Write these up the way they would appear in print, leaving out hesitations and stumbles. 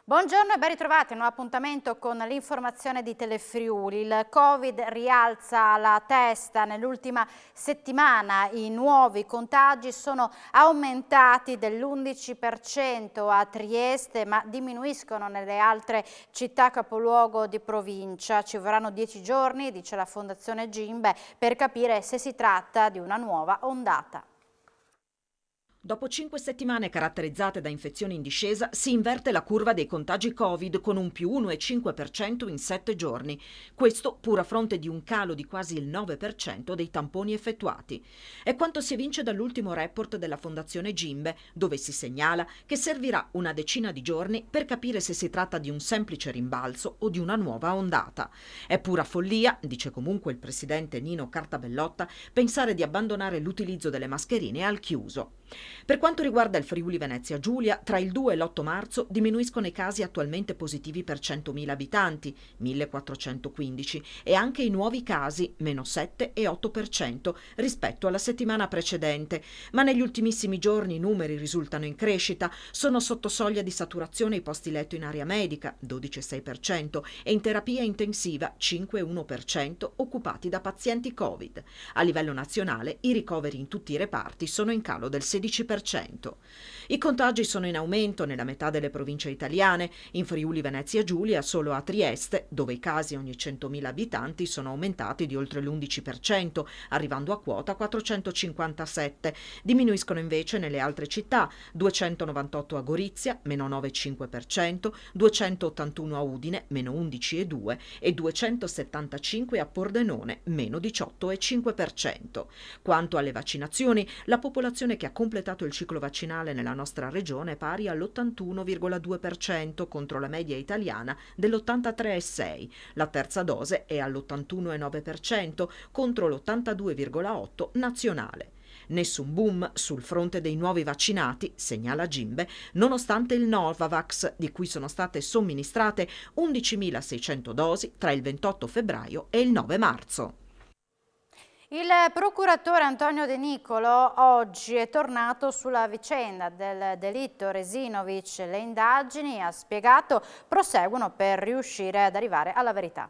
Buongiorno e ben ritrovati a un nuovo appuntamento con l'informazione di Telefriuli. Il Covid rialza la testa. Nell'ultima settimana i nuovi contagi sono aumentati dell'11% a Trieste, ma diminuiscono nelle altre città capoluogo di provincia. Ci vorranno 10 giorni, dice la Fondazione Gimbe, per capire se si tratta di una nuova ondata. Dopo 5 settimane caratterizzate da infezioni in discesa, si inverte la curva dei contagi Covid con un più 1,5% in 7 giorni. Questo pur a fronte di un calo di quasi il 9% dei tamponi effettuati. È quanto si evince dall'ultimo report della Fondazione Gimbe, dove si segnala che servirà una decina di giorni per capire se si tratta di un semplice rimbalzo o di una nuova ondata. È pura follia, dice comunque il presidente Nino Cartabellotta, pensare di abbandonare l'utilizzo delle mascherine al chiuso. Per quanto riguarda il Friuli Venezia Giulia, tra il 2 e l'8 marzo diminuiscono i casi attualmente positivi per 100.000 abitanti, 1.415, e anche i nuovi casi, meno 7 e 8% rispetto alla settimana precedente. Ma negli ultimissimi giorni i numeri risultano in crescita, sono sotto soglia di saturazione i posti letto in area medica, 12,6%, e in terapia intensiva, 5,1%, occupati da pazienti Covid. A livello nazionale i ricoveri in tutti i reparti sono in calo del 16%. I contagi sono in aumento nella metà delle province italiane. In Friuli Venezia Giulia solo a Trieste, dove i casi ogni 100.000 abitanti sono aumentati di oltre l'11%, arrivando a quota 457. Diminuiscono invece nelle altre città: 298 a Gorizia, meno 9,5%, 281 a Udine, meno 11,2%, e 275 a Pordenone, meno 18,5%. Quanto alle vaccinazioni, la popolazione che ha completato il ciclo vaccinale nella nostra regione è pari all'81,2% contro la media italiana dell'83,6%. La terza dose è all'81,9% contro l'82,8% nazionale. Nessun boom sul fronte dei nuovi vaccinati, segnala Gimbe, nonostante il Novavax, di cui sono state somministrate 11.600 dosi tra il 28 febbraio e il 9 marzo. Il procuratore Antonio De Nicolo oggi è tornato sulla vicenda del delitto Resinovic. Le indagini, ha spiegato, proseguono per riuscire ad arrivare alla verità.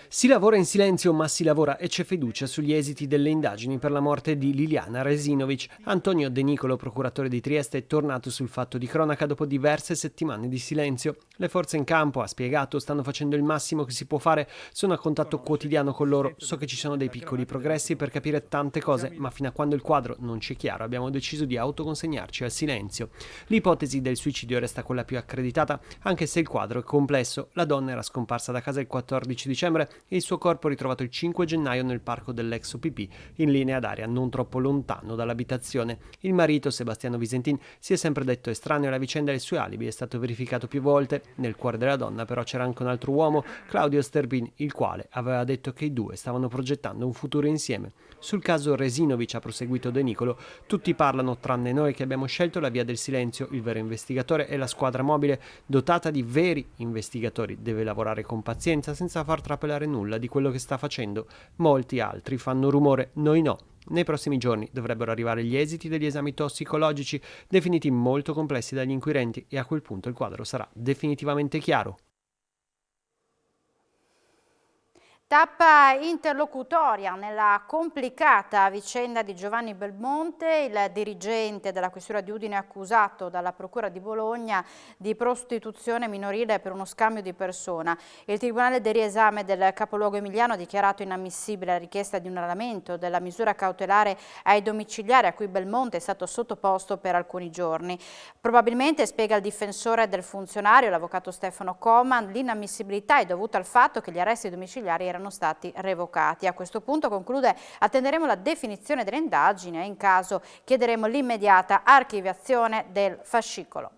Si lavora in silenzio, ma si lavora e c'è fiducia sugli esiti delle indagini per la morte di Liliana Resinovic. Antonio De Nicolo, procuratore di Trieste, è tornato sul fatto di cronaca dopo diverse settimane di silenzio. Le forze in campo, ha spiegato, stanno facendo il massimo che si può fare. Sono a contatto quotidiano con loro. So che ci sono dei piccoli progressi per capire tante cose, ma fino a quando il quadro non ci è chiaro abbiamo deciso di autoconsegnarci al silenzio. L'ipotesi del suicidio resta quella più accreditata, anche se il quadro è complesso. La donna era scomparsa da casa il 14 dicembre e il suo corpo ritrovato il 5 gennaio nel parco dell'ex OPP, in linea d'aria non troppo lontano dall'abitazione. Il marito, Sebastiano Visentin, si è sempre detto estraneo alla vicenda e il suo alibi è stato verificato più volte. Nel cuore della donna però c'era anche un altro uomo, Claudio Sterbin, il quale aveva detto che i due stavano progettando un futuro insieme. Sul caso Resinovic, ha proseguito De Nicolo, tutti parlano tranne noi che abbiamo scelto la via del silenzio. Il vero investigatore è la squadra mobile dotata di veri investigatori. Deve lavorare con pazienza senza far trapelare nulla di quello che sta facendo. Molti altri fanno rumore, noi no. Nei prossimi giorni dovrebbero arrivare gli esiti degli esami tossicologici, definiti molto complessi dagli inquirenti, e a quel punto il quadro sarà definitivamente chiaro. Tappa interlocutoria nella complicata vicenda di Giovanni Belmonte. Il dirigente della questura di Udine è accusato dalla procura di Bologna di prostituzione minorile per uno scambio di persona. Il tribunale del riesame del capoluogo emiliano ha dichiarato inammissibile la richiesta di un annullamento della misura cautelare ai domiciliari a cui Belmonte è stato sottoposto per alcuni giorni. Probabilmente, spiega il difensore del funzionario, l'avvocato Stefano Coman, l'inammissibilità è dovuta al fatto che gli arresti domiciliari erano stati revocati. A questo punto, conclude, attenderemo la definizione delle indagini e in caso chiederemo l'immediata archiviazione del fascicolo.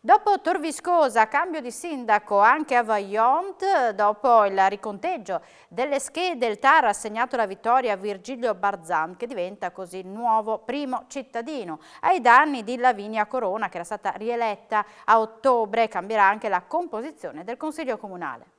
Dopo Tor Viscosa, cambio di sindaco anche a Vajont, dopo il riconteggio delle schede, il TAR ha assegnato la vittoria a Virgilio Barzan, che diventa così il nuovo primo cittadino, ai danni di Lavinia Corona, che era stata rieletta a ottobre. Cambierà anche la composizione del Consiglio Comunale.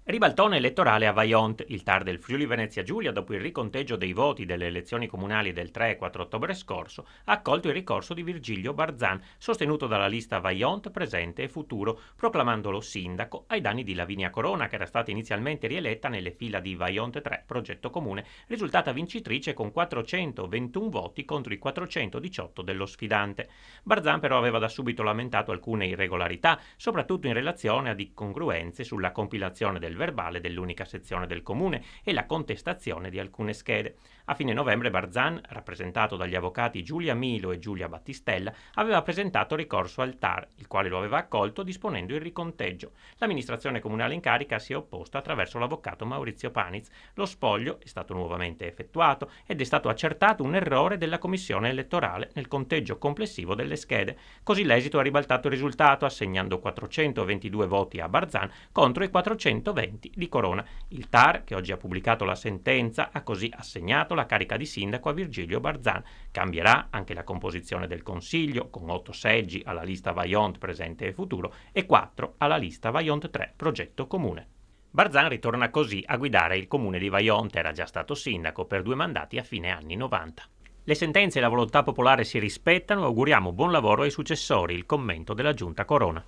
Ribaltone elettorale a Vajont. Il TAR del Friuli Venezia Giulia, dopo il riconteggio dei voti delle elezioni comunali del 3 e 4 ottobre scorso, ha accolto il ricorso di Virgilio Barzan, sostenuto dalla lista Vajont Presente e Futuro, proclamandolo sindaco ai danni di Lavinia Corona, che era stata inizialmente rieletta nelle fila di Vajont 3, progetto comune, risultata vincitrice con 421 voti contro i 418 dello sfidante. Barzan però aveva da subito lamentato alcune irregolarità, soprattutto in relazione ad incongruenze sulla compilazione del verbale dell'unica sezione del comune e la contestazione di alcune schede. A fine novembre Barzan, rappresentato dagli avvocati Giulia Milo e Giulia Battistella, aveva presentato ricorso al TAR, il quale lo aveva accolto disponendo il riconteggio. L'amministrazione comunale in carica si è opposta attraverso l'avvocato Maurizio Paniz. Lo spoglio è stato nuovamente effettuato ed è stato accertato un errore della commissione elettorale nel conteggio complessivo delle schede. Così l'esito ha ribaltato il risultato, assegnando 422 voti a Barzan contro i 420 di Corona. Il TAR, che oggi ha pubblicato la sentenza, ha così assegnato la carica di sindaco a Virgilio Barzan. Cambierà anche la composizione del Consiglio, con 8 seggi alla lista Vajont Presente e Futuro e 4 alla lista Vajont 3 Progetto Comune. Barzan ritorna così a guidare il comune di Vajont, era già stato sindaco per 2 mandati a fine anni 90. Le sentenze e la volontà popolare si rispettano, auguriamo buon lavoro ai successori, il commento della Giunta Corona.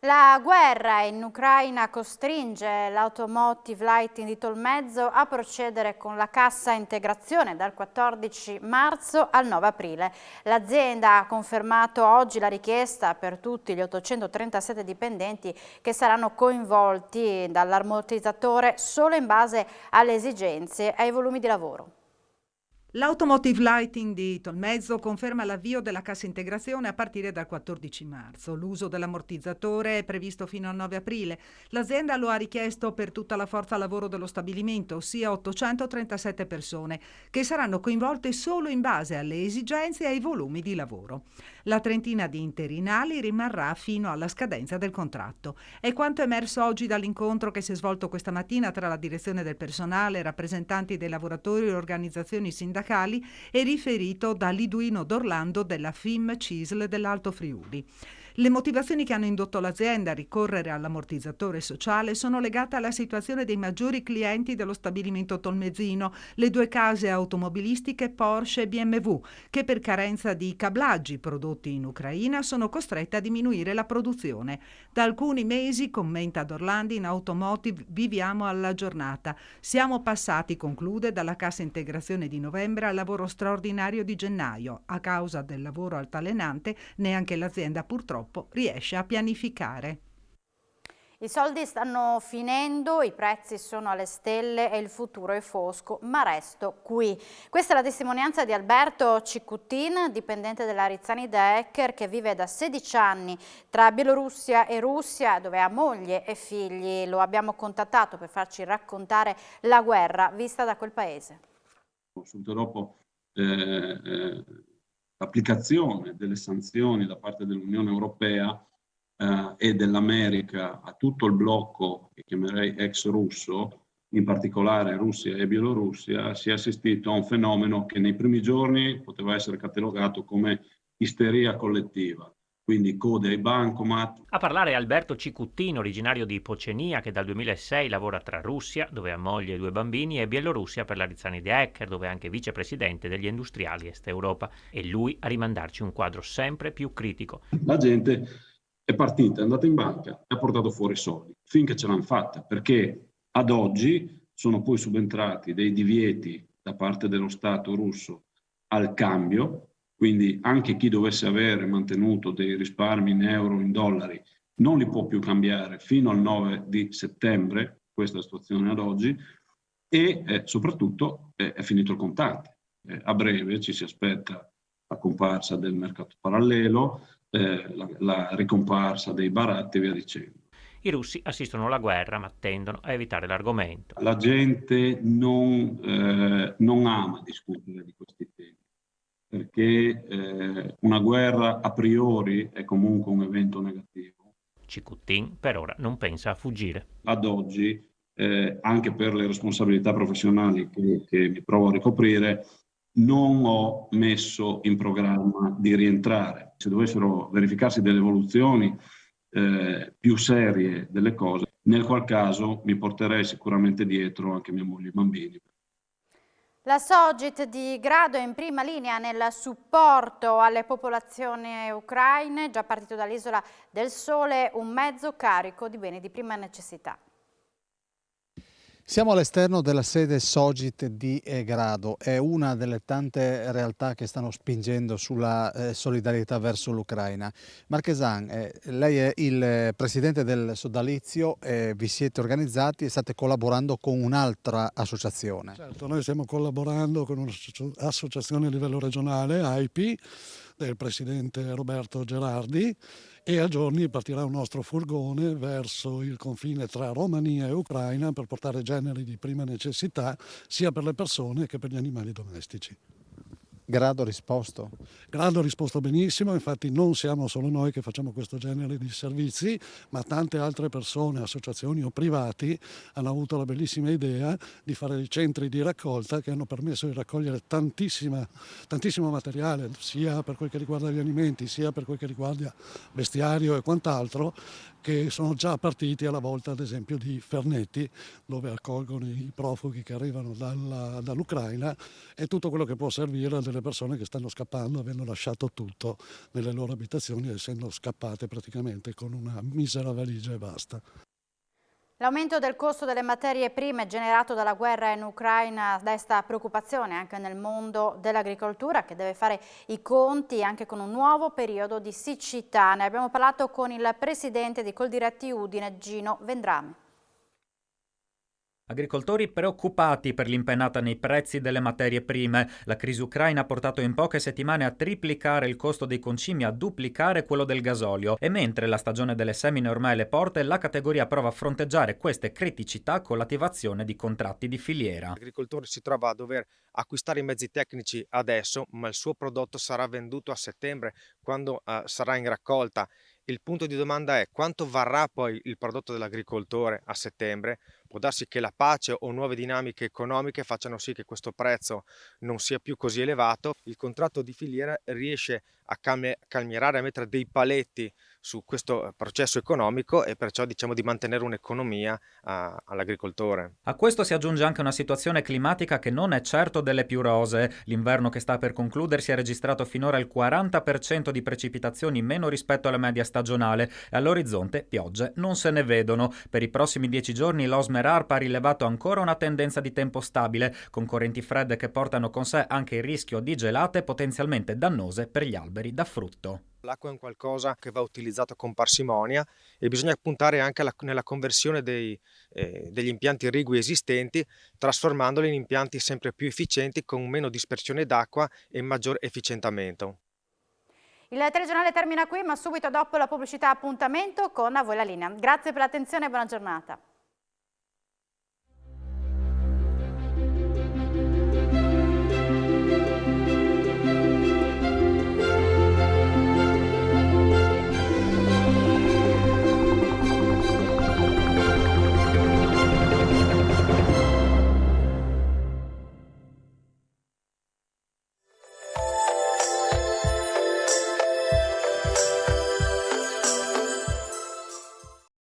La guerra in Ucraina costringe l'Automotive Lighting di Tolmezzo a procedere con la cassa integrazione dal 14 marzo al 9 aprile. L'azienda ha confermato oggi la richiesta per tutti gli 837 dipendenti che saranno coinvolti dall'ammortizzatore solo in base alle esigenze e ai volumi di lavoro. L'Automotive Lighting di Tolmezzo conferma l'avvio della cassa integrazione a partire dal 14 marzo. L'uso dell'ammortizzatore è previsto fino al 9 aprile. L'azienda lo ha richiesto per tutta la forza lavoro dello stabilimento, ossia 837 persone, che saranno coinvolte solo in base alle esigenze e ai volumi di lavoro. La trentina di interinali rimarrà fino alla scadenza del contratto. È quanto emerso oggi dall'incontro che si è svolto questa mattina tra la direzione del personale, rappresentanti dei lavoratori e organizzazioni sindacali e riferito da Liduino D'Orlando della FIM CISL dell'Alto Friuli. Le motivazioni che hanno indotto l'azienda a ricorrere all'ammortizzatore sociale sono legate alla situazione dei maggiori clienti dello stabilimento tolmezzino, le 2 case automobilistiche Porsche e BMW, che per carenza di cablaggi prodotti in Ucraina sono costrette a diminuire la produzione. Da alcuni mesi, commenta D'Orlando, in Automotive viviamo alla giornata. Siamo passati, conclude, dalla cassa integrazione di novembre al lavoro straordinario di gennaio. A causa del lavoro altalenante, neanche l'azienda purtroppo riesce a pianificare. I soldi stanno finendo, i prezzi sono alle stelle e il futuro è fosco, ma resto qui. Questa è la testimonianza di Alberto Cicuttin, dipendente della Rizzani da Ecker, che vive da 16 anni tra Bielorussia e Russia, dove ha moglie e figli. Lo abbiamo contattato per farci raccontare la guerra vista da quel paese. Subito dopo l'applicazione delle sanzioni da parte dell'Unione Europea e dell'America a tutto il blocco che chiamerei ex russo, in particolare Russia e Bielorussia, si è assistito a un fenomeno che nei primi giorni poteva essere catalogato come isteria collettiva. Quindi code ai bancomat. A parlare Alberto Cicuttin, originario di Pocenia, che dal 2006 lavora tra Russia, dove ha moglie e 2 bambini, e Bielorussia per la Rizzani di Ecker, dove è anche vicepresidente degli industriali Est Europa. E lui a rimandarci un quadro sempre più critico. La gente è partita, è andata in banca e ha portato fuori i soldi, finché ce l'hanno fatta, perché ad oggi sono poi subentrati dei divieti da parte dello Stato russo al cambio. Quindi anche chi dovesse avere mantenuto dei risparmi in euro, in dollari, non li può più cambiare fino al 9 di settembre, questa è la situazione ad oggi, e soprattutto è finito il contante. A breve ci si aspetta la comparsa del mercato parallelo, la ricomparsa dei baratti e via dicendo. I russi assistono alla guerra ma tendono a evitare l'argomento. La gente non ama discutere di questi temi. perché una guerra a priori è comunque un evento negativo. Cicutin per ora non pensa a fuggire. Ad oggi, anche per le responsabilità professionali che mi trovo a ricoprire, non ho messo in programma di rientrare. Se dovessero verificarsi delle evoluzioni più serie delle cose, nel qual caso mi porterei sicuramente dietro anche mia moglie e i bambini. La Sogit di Grado è in prima linea nel supporto alle popolazioni ucraine, già partito dall'Isola del Sole un mezzo carico di beni di prima necessità. Siamo all'esterno della sede Sogit di Grado, è una delle tante realtà che stanno spingendo sulla solidarietà verso l'Ucraina. Marchesan, lei è il presidente del sodalizio, vi siete organizzati e state collaborando con un'altra associazione. Certo, noi stiamo collaborando con un'associazione a livello regionale, AIP, del presidente Roberto Gerardi, e a giorni partirà un nostro furgone verso il confine tra Romania e Ucraina per portare generi di prima necessità sia per le persone che per gli animali domestici. Grado ha risposto? Grado ha risposto benissimo, infatti non siamo solo noi che facciamo questo genere di servizi, ma tante altre persone, associazioni o privati hanno avuto la bellissima idea di fare dei centri di raccolta che hanno permesso di raccogliere tantissimo materiale, sia per quel che riguarda gli alimenti, sia per quel che riguarda bestiario e quant'altro, che sono già partiti alla volta ad esempio di Fernetti, dove accolgono i profughi che arrivano dall'Ucraina, e tutto quello che può servire a delle persone che stanno scappando, avendo lasciato tutto nelle loro abitazioni, essendo scappate praticamente con una misera valigia e basta. L'aumento del costo delle materie prime generato dalla guerra in Ucraina desta preoccupazione anche nel mondo dell'agricoltura, che deve fare i conti anche con un nuovo periodo di siccità. Ne abbiamo parlato con il presidente di Coldiretti Udine, Gino Vendrame. Agricoltori preoccupati per l'impennata nei prezzi delle materie prime. La crisi ucraina ha portato in poche settimane a triplicare il costo dei concimi, a duplicare quello del gasolio. E mentre la stagione delle semine è ormai alle porte, la categoria prova a fronteggiare queste criticità con l'attivazione di contratti di filiera. L'agricoltore si trova a dover acquistare i mezzi tecnici adesso, ma il suo prodotto sarà venduto a settembre, quando sarà in raccolta. Il punto di domanda è: quanto varrà poi il prodotto dell'agricoltore a settembre? Può darsi che la pace o nuove dinamiche economiche facciano sì che questo prezzo non sia più così elevato. Il contratto di filiera riesce a calmierare, a mettere dei paletti su questo processo economico e perciò diciamo di mantenere un'economia all'agricoltore. A questo si aggiunge anche una situazione climatica che non è certo delle più rosee. L'inverno che sta per concludersi ha registrato finora il 40% di precipitazioni meno rispetto alla media stagionale e all'orizzonte piogge non se ne vedono. Per i prossimi 10 giorni l'Osmer-ARP ha rilevato ancora una tendenza di tempo stabile, con correnti fredde che portano con sé anche il rischio di gelate potenzialmente dannose per gli alberi da frutto. L'acqua è un qualcosa che va utilizzato con parsimonia e bisogna puntare anche nella conversione degli impianti irrigui esistenti, trasformandoli in impianti sempre più efficienti con meno dispersione d'acqua e maggior efficientamento. Il telegiornale termina qui, ma subito dopo la pubblicità appuntamento con A voi la linea. Grazie per l'attenzione e buona giornata.